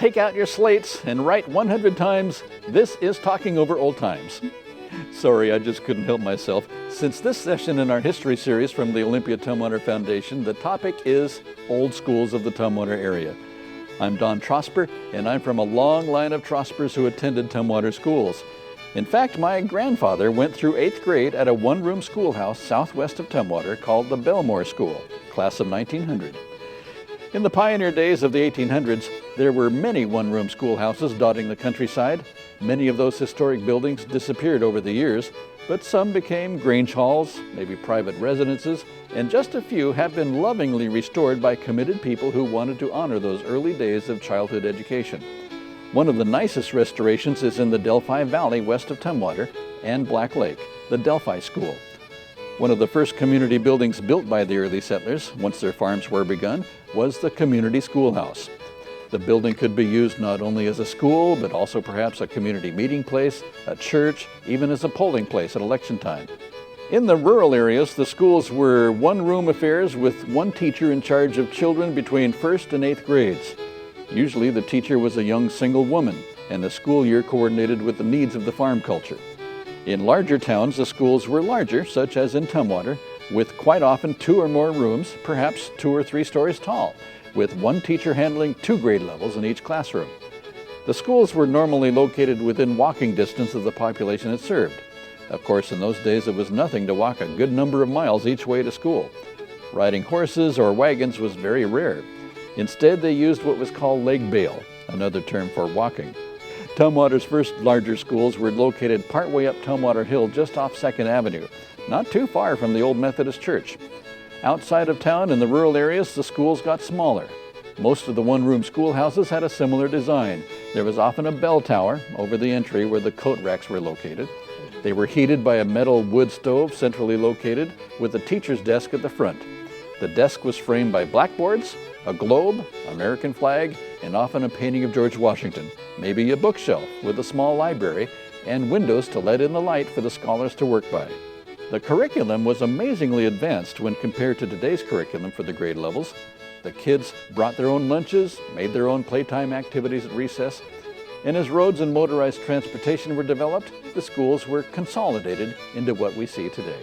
take out your slates and write 100 times, "This is Talking Over Old Times." Sorry, I just couldn't help myself. Since this session in our history series from the Olympia Tumwater Foundation, the topic is Old Schools of the Tumwater Area. I'm Don Trosper, and I'm from a long line of Trospers who attended Tumwater schools. In fact, my grandfather went through 8th grade at a one-room schoolhouse southwest of Tumwater called the Belmore School, class of 1900. In the pioneer days of the 1800s, there were many one-room schoolhouses dotting the countryside. Many of those historic buildings disappeared over the years, but some became grange halls, maybe private residences, and just a few have been lovingly restored by committed people who wanted to honor those early days of childhood education. One of the nicest restorations is in the Delphi Valley west of Tumwater and Black Lake, the Delphi School. One of the first community buildings built by the early settlers, once their farms were begun, was the community schoolhouse. The building could be used not only as a school, but also perhaps a community meeting place, a church, even as a polling place at election time. In the rural areas, the schools were one-room affairs with one teacher in charge of children between 1st and 8th grades. Usually the teacher was a young single woman, and the school year coordinated with the needs of the farm culture. In larger towns, the schools were larger, such as in Tumwater, with quite often 2 or more rooms, perhaps 2 or 3 stories tall, with one teacher handling 2 grade levels in each classroom. The schools were normally located within walking distance of the population it served. Of course, in those days it was nothing to walk a good number of miles each way to school. Riding horses or wagons was very rare. Instead, they used what was called leg bail, another term for walking. Tumwater's first larger schools were located partway up Tumwater Hill just off 2nd Avenue, not too far from the old Methodist Church. Outside of town in the rural areas, the schools got smaller. Most of the one-room schoolhouses had a similar design. There was often a bell tower over the entry where the coat racks were located. They were heated by a metal wood stove centrally located with a teacher's desk at the front. The desk was framed by blackboards, a globe, American flag, and often a painting of George Washington, maybe a bookshelf with a small library, and windows to let in the light for the scholars to work by. The curriculum was amazingly advanced when compared to today's curriculum for the grade levels. The kids brought their own lunches, made their own playtime activities at recess, and as roads and motorized transportation were developed, the schools were consolidated into what we see today.